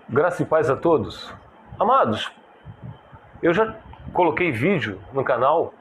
Graça e paz a todos. Amados, eu já coloquei vídeo no canal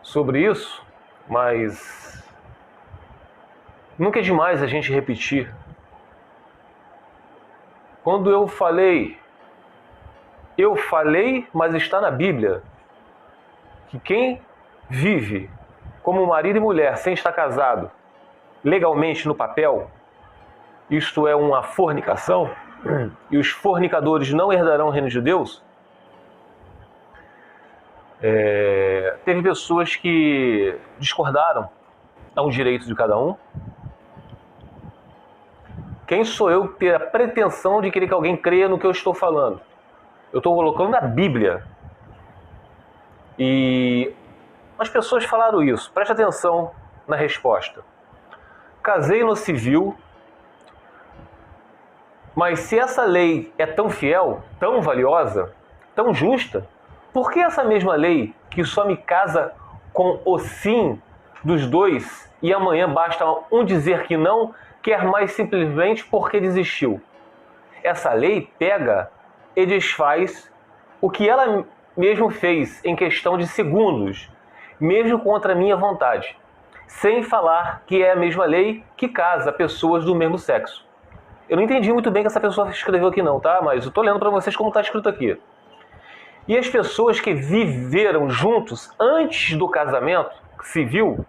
sobre isso, mas nunca é demais a gente repetir. Quando eu falei, mas está na Bíblia, que quem vive como marido e mulher sem estar casado, legalmente no papel, isto é uma fornicação, e os fornicadores não herdarão o reino de Deus. Teve pessoas que discordaram, é um direito de cada um. Quem sou eu ter a pretensão de querer que alguém creia no que eu estou falando? Eu estou colocando na Bíblia. E as pessoas falaram isso. Preste atenção na resposta. Casei no civil, mas se essa lei é tão fiel, tão valiosa, tão justa, por que essa mesma lei que só me casa com o sim dos dois e amanhã basta um dizer que não, quer mais simplesmente porque desistiu? Essa lei pega e desfaz o que ela mesmo fez em questão de segundos, mesmo contra a minha vontade, sem falar que é a mesma lei que casa pessoas do mesmo sexo. Eu não entendi muito bem o que essa pessoa escreveu aqui não, tá? Mas eu estou lendo para vocês como está escrito aqui. E as pessoas que viveram juntos antes do casamento civil,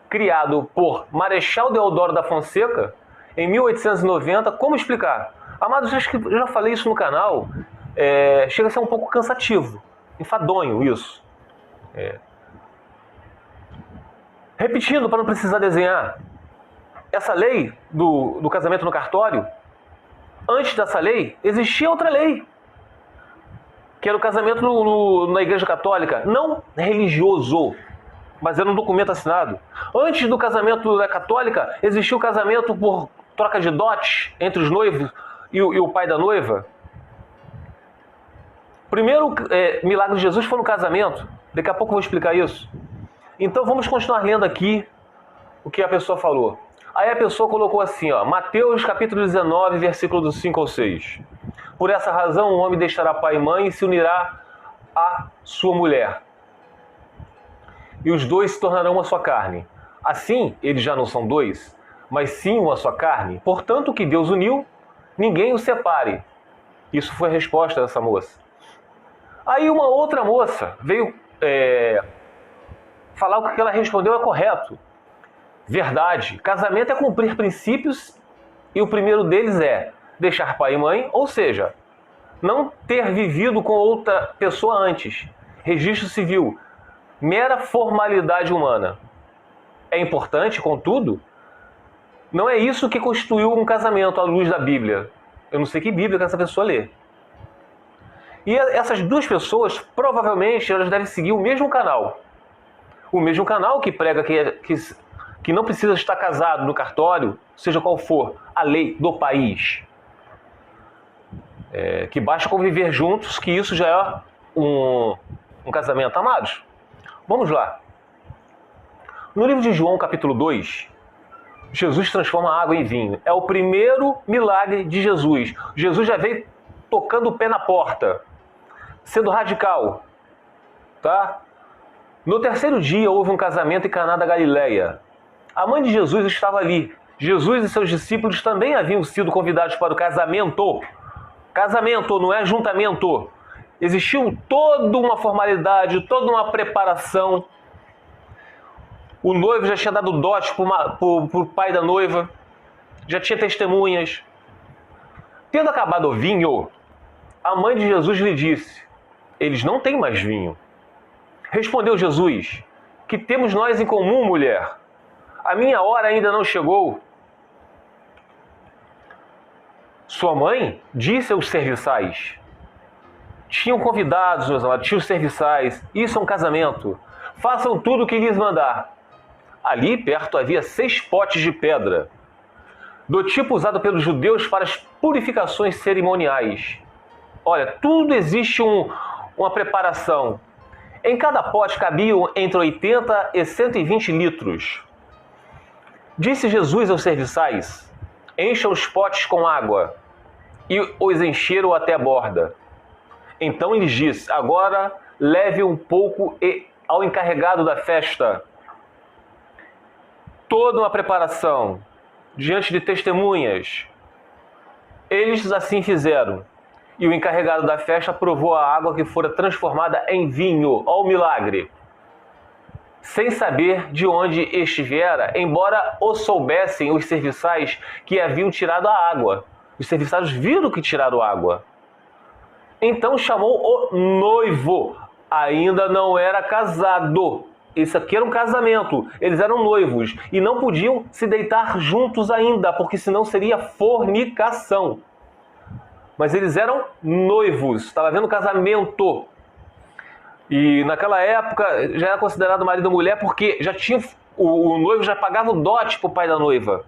criado por Marechal Deodoro da Fonseca, em 1890, como explicar? Amados, eu já falei isso no canal, chega a ser um pouco cansativo, enfadonho isso. Repetindo, para não precisar desenhar, essa lei do casamento no cartório, antes dessa lei, existia outra lei, que era o casamento na Igreja Católica, não religioso, mas era um documento assinado. Antes do casamento da Católica, existia o casamento por troca de dote entre os noivos e o pai da noiva. O primeiro milagre de Jesus foi no casamento. Daqui a pouco eu vou explicar isso. Então vamos continuar lendo aqui o que a pessoa falou. Aí a pessoa colocou assim, ó, Mateus capítulo 19, versículo do 5 ao 6. Por essa razão o homem deixará pai e mãe e se unirá à sua mulher. E os dois se tornarão uma só carne. Assim, eles já não são dois, mas sim uma só carne. Portanto, o que Deus uniu, ninguém o separe. Isso foi a resposta dessa moça. Aí uma outra moça veio falar o que ela respondeu é correto. Verdade. Casamento é cumprir princípios e o primeiro deles é deixar pai e mãe, ou seja, não ter vivido com outra pessoa antes. Registro civil, mera formalidade humana. É importante, contudo, não é isso que constituiu um casamento à luz da Bíblia. Eu não sei que Bíblia que essa pessoa lê. E essas duas pessoas, provavelmente, elas devem seguir o mesmo canal. O mesmo canal que prega que não precisa estar casado no cartório, seja qual for a lei do país. Que basta conviver juntos, que isso já é um casamento. Amados, vamos lá. No livro de João, capítulo 2, Jesus transforma água em vinho. É o primeiro milagre de Jesus. Jesus já veio tocando o pé na porta, sendo radical. Tá? No terceiro dia houve um casamento em Caná da Galileia. A mãe de Jesus estava ali. Jesus e seus discípulos também haviam sido convidados para o casamento. Casamento, não é juntamento. Existiu toda uma formalidade, toda uma preparação. O noivo já tinha dado dote para o pai da noiva. Já tinha testemunhas. Tendo acabado o vinho, a mãe de Jesus lhe disse, eles não têm mais vinho. Respondeu Jesus, que temos nós em comum, mulher? A minha hora ainda não chegou. Sua mãe disse aos serviçais. Tinham convidados, meus amados, tinham serviçais. Isso é um casamento. Façam tudo o que lhes mandar. Ali perto havia 6 potes de pedra, do tipo usado pelos judeus para as purificações cerimoniais. Olha, tudo existe uma preparação. Em cada pote cabiam entre 80 e 120 litros. Disse Jesus aos serviçais, encham os potes com água. e os encheram até a borda. Então ele disse: agora leve um pouco ao encarregado da festa. Toda uma preparação diante de testemunhas. Eles assim fizeram. E o encarregado da festa provou a água que fora transformada em vinho. Olha o milagre. Sem saber de onde este viera, embora o soubessem os serviçais que haviam tirado a água. Os serviçais viram que tiraram água. Então chamou o noivo. Ainda não era casado. Isso aqui era um casamento. Eles eram noivos e não podiam se deitar juntos ainda, porque senão seria fornicação. Mas eles eram noivos. Estava havendo casamento. E naquela época já era considerado marido e mulher porque já tinha, o noivo já pagava o dote para o pai da noiva.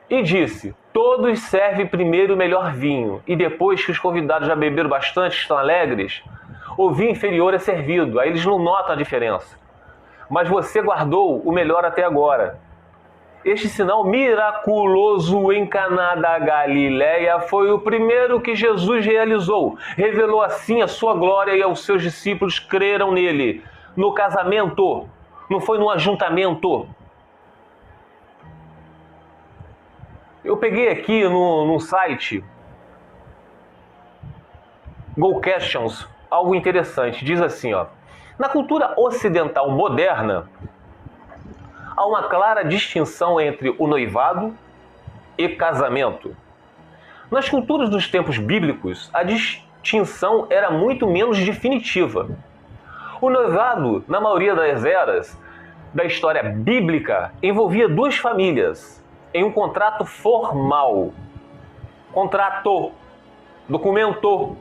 E disse: todos servem primeiro o melhor vinho, e depois que os convidados já beberam bastante, estão alegres, o vinho inferior é servido. Aí eles não notam a diferença. Mas você guardou o melhor até agora. Este sinal miraculoso em Caná da Galileia foi o primeiro que Jesus realizou. Revelou assim a sua glória e aos seus discípulos creram nele. No casamento, não foi no ajuntamento. Eu peguei aqui no site Go Questions algo interessante. Diz assim, ó: na cultura ocidental moderna, há uma clara distinção entre o noivado e casamento. Nas culturas dos tempos bíblicos, a distinção era muito menos definitiva. O noivado, na maioria das eras da história bíblica, envolvia duas famílias em um contrato formal. Contrato, documento.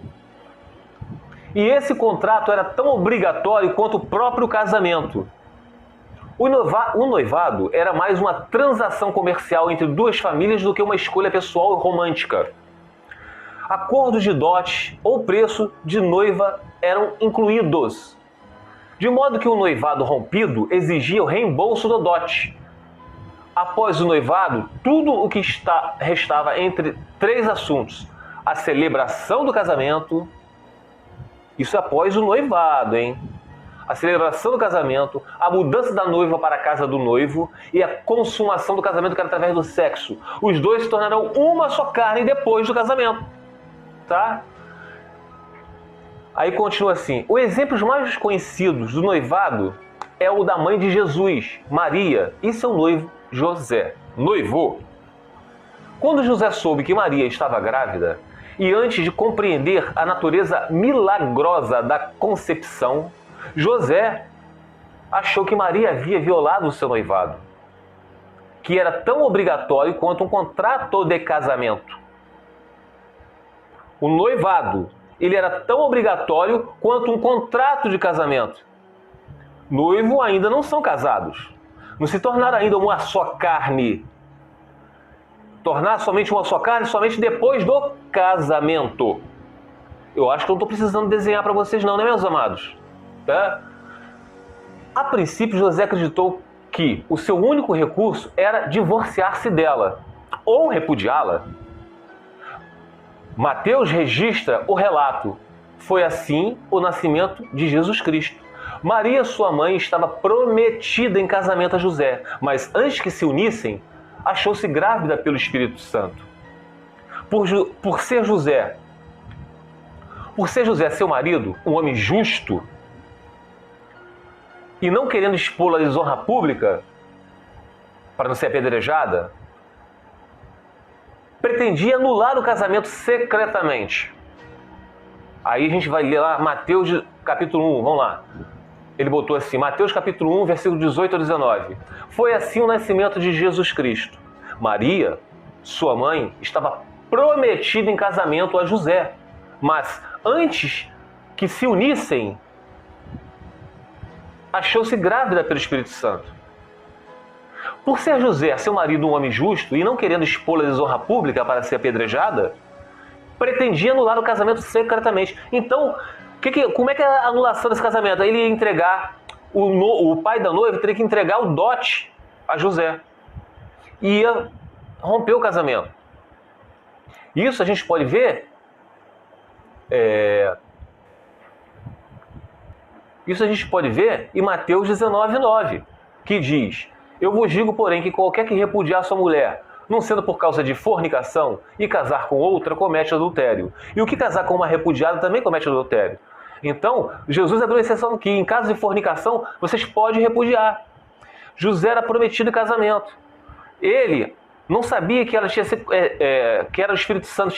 E esse contrato era tão obrigatório quanto o próprio casamento. O noivado era mais uma transação comercial entre duas famílias do que uma escolha pessoal e romântica. Acordos de dote ou preço de noiva eram incluídos, de modo que o noivado rompido exigia o reembolso do dote. Após o noivado, tudo o que restava entre três assuntos: a celebração do casamento, isso após o noivado, hein? A celebração do casamento, a mudança da noiva para a casa do noivo e a consumação do casamento, que era através do sexo. Os dois se tornarão uma só carne depois do casamento. Tá? Aí continua assim: os exemplos mais conhecidos do noivado é o da mãe de Jesus, Maria, e seu noivo José. Noivou. Quando José soube que Maria estava grávida, e antes de compreender a natureza milagrosa da concepção, José achou que Maria havia violado o seu noivado, que era tão obrigatório quanto um contrato de casamento. O noivado, ele era tão obrigatório quanto um contrato de casamento. Noivo ainda não são casados. Não se tornaram ainda uma só carne. Tornar somente uma só carne somente depois do casamento. Eu acho que eu não estou precisando desenhar para vocês não, né, meus amados? Tá? A princípio, José acreditou que o seu único recurso era divorciar-se dela ou repudiá-la. Mateus registra o relato. Foi assim o nascimento de Jesus Cristo. Maria, sua mãe, estava prometida em casamento a José, mas antes que se unissem, achou-se grávida pelo Espírito Santo. Por ser José seu marido, um homem justo, e não querendo expô-la à desonra pública, para não ser apedrejada, pretendia anular o casamento secretamente. Aí a gente vai ler lá Mateus capítulo 1, vamos lá. Ele botou assim, Mateus capítulo 1, versículo 18 a 19. Foi assim o nascimento de Jesus Cristo. Maria, sua mãe, estava prometida em casamento a José, mas antes que se unissem, achou-se grávida pelo Espírito Santo. Por ser José, seu marido, um homem justo, e não querendo expô-la à desonra pública para ser apedrejada, pretendia anular o casamento secretamente. Então, como é que é a anulação desse casamento? Ele ia entregar, o pai da noiva teria que entregar o dote a José. E ia romper o casamento. Isso a gente pode ver em Mateus 19:9, que diz: eu vos digo, porém, que qualquer que repudiar sua mulher, não sendo por causa de fornicação, e casar com outra, comete adultério. E o que casar com uma repudiada também comete adultério. Então, Jesus abriu exceção que, em caso de fornicação, vocês podem repudiar. José era prometido em casamento. Ele não sabia que ela tinha que era o Espírito Santo,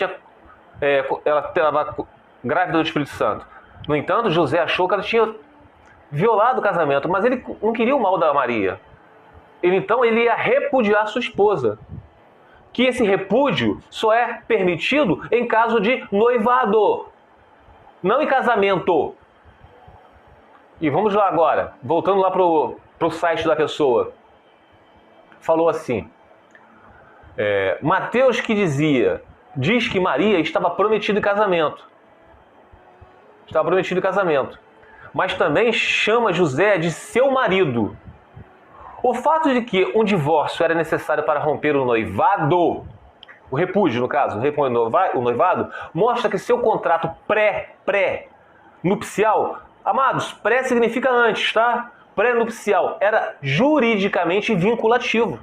ela estava grávida do Espírito Santo. No entanto, José achou que ela tinha violado o casamento, mas ele não queria o mal da Maria. Então ele ia repudiar sua esposa. Que esse repúdio só é permitido em caso de noivado, não em casamento. E vamos lá agora, voltando lá pro site da pessoa. Falou assim, Mateus que diz que Maria estava prometida em casamento. Estava prometida em casamento. Mas também chama José de seu marido. O fato de que um divórcio era necessário para romper o noivado, o repúdio no caso, o noivado, mostra que seu contrato pré-nupcial, amados, pré significa antes, tá? Pré-nupcial era juridicamente vinculativo.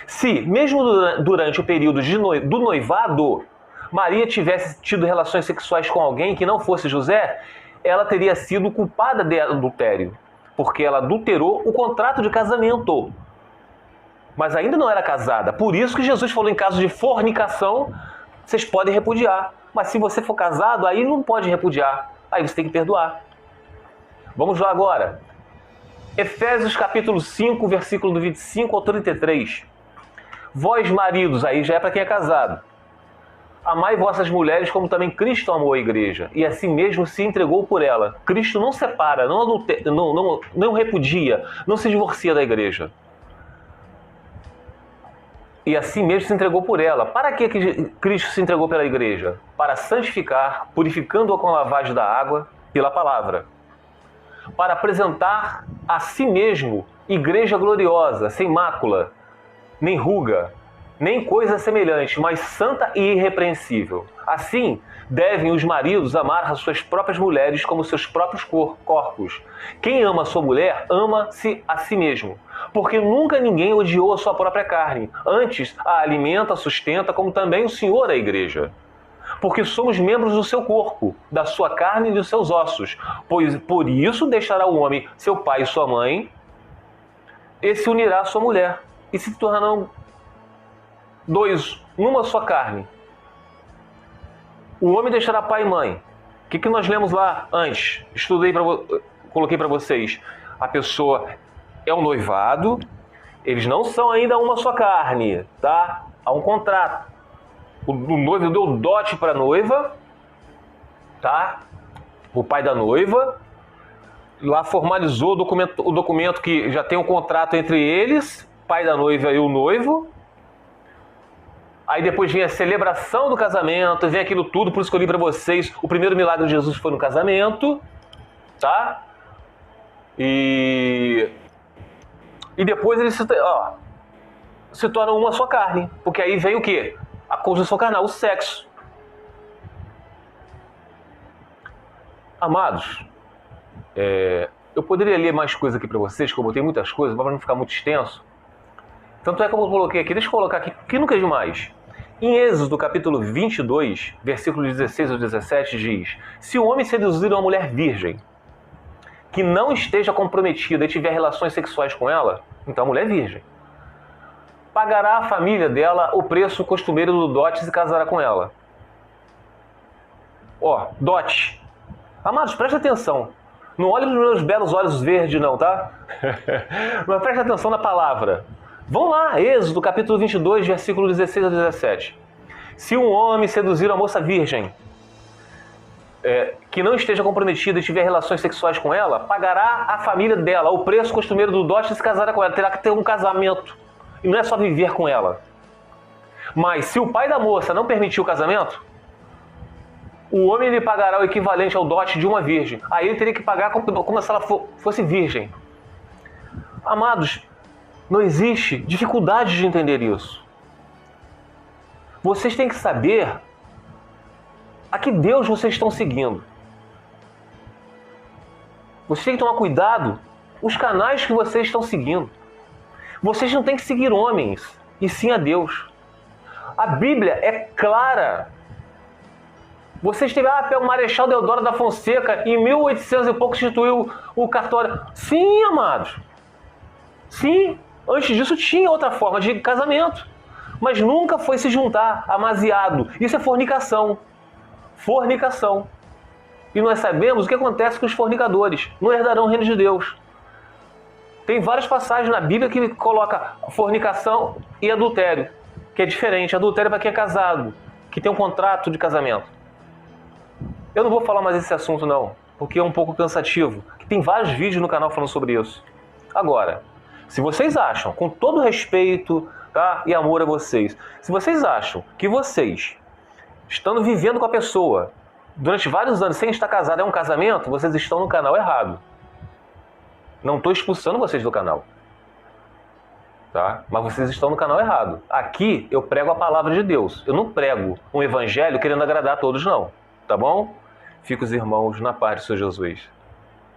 Se, mesmo durante o período do noivado, Maria tivesse tido relações sexuais com alguém que não fosse José, ela teria sido culpada de adultério, porque ela adulterou o contrato de casamento. Mas ainda não era casada. Por isso que Jesus falou, em caso de fornicação, vocês podem repudiar. Mas se você for casado, aí não pode repudiar. Aí você tem que perdoar. Vamos lá agora. Efésios capítulo 5, versículo do 25 ao 33. Vós, maridos, aí já é para quem é casado. Amai vossas mulheres como também Cristo amou a igreja, e assim mesmo se entregou por ela. Cristo não separa, não repudia, não se divorcia da igreja. E assim mesmo se entregou por ela. Para que Cristo se entregou pela igreja? Para santificar, purificando-a com a lavagem da água pela palavra. Para apresentar a si mesmo igreja gloriosa, sem mácula, nem ruga, nem coisa semelhante, mas santa e irrepreensível. Assim, devem os maridos amar as suas próprias mulheres como seus próprios corpos. Quem ama a sua mulher, ama-se a si mesmo. Porque nunca ninguém odiou a sua própria carne. Antes, a alimenta, sustenta, como também o Senhor a igreja. Porque somos membros do seu corpo, da sua carne e dos seus ossos. Pois por isso deixará o homem seu pai e sua mãe, e se unirá à sua mulher, e se tornarão dois, numa só carne. O homem deixará pai e mãe. O que nós lemos lá antes? Coloquei para vocês. A pessoa é um noivado, eles não são ainda uma só carne, tá? Há um contrato. O noivo deu dote para a noiva, tá? O pai da noiva lá formalizou o documento que já tem um contrato entre eles, pai da noiva e o noivo. Aí depois vem a celebração do casamento, vem aquilo tudo, por isso que eu li para vocês, o primeiro milagre de Jesus foi no casamento, tá? E depois eles se tornam uma só carne, porque aí vem o quê? A conjunção carnal, o sexo. Amados, eu poderia ler mais coisas aqui para vocês, que eu botei muitas coisas, para não ficar muito extenso. Tanto é que eu coloquei aqui, deixa eu colocar aqui, que nunca é demais. Em Êxodo, capítulo 22, versículos 16 ao 17, diz: se um homem seduzir uma mulher virgem, que não esteja comprometida e tiver relações sexuais com ela, então a mulher é virgem, pagará à família dela o preço costumeiro do dote e se casará com ela. Dote. Amados, preste atenção. Não olhe nos meus belos olhos verdes não, tá? Mas preste atenção na palavra. Vão lá, Êxodo, capítulo 22, versículo 16 a 17. Se um homem seduzir uma moça virgem, que não esteja comprometida e tiver relações sexuais com ela, pagará à família dela o preço costumeiro do dote e se casará com ela. Terá que ter um casamento. E não é só viver com ela. Mas se o pai da moça não permitir o casamento, o homem lhe pagará o equivalente ao dote de uma virgem. Aí ele teria que pagar como se ela fosse virgem. Amados, não existe dificuldade de entender isso. vocês têm que saber a que Deus vocês estão seguindo. Vocês têm que tomar cuidado os canais que vocês estão seguindo. Vocês não têm que seguir homens, e sim a Deus. A Bíblia é clara. Vocês teve, o Marechal Deodoro da Fonseca, em 1800 e pouco, instituiu o cartório. Sim, amados. Sim, antes disso tinha outra forma de casamento. Mas nunca foi se juntar, amaziado. Isso é fornicação. Fornicação. E nós sabemos o que acontece com os fornicadores. Não herdarão o reino de Deus. Tem várias passagens na Bíblia que coloca fornicação e adultério, que é diferente. Adultério é para quem é casado, que tem um contrato de casamento. Eu não vou falar mais desse assunto não, porque é um pouco cansativo. Tem vários vídeos no canal falando sobre isso. Agora, se vocês acham, com todo respeito, tá, e amor a vocês, se vocês acham que vocês, estando vivendo com a pessoa durante vários anos sem estar casado, é um casamento, vocês estão no canal errado. Não estou expulsando vocês do canal, tá? Mas vocês estão no canal errado. Aqui eu prego a palavra de Deus. Eu não prego um evangelho querendo agradar a todos, não. Tá bom? Fica os irmãos na paz do Senhor Jesus.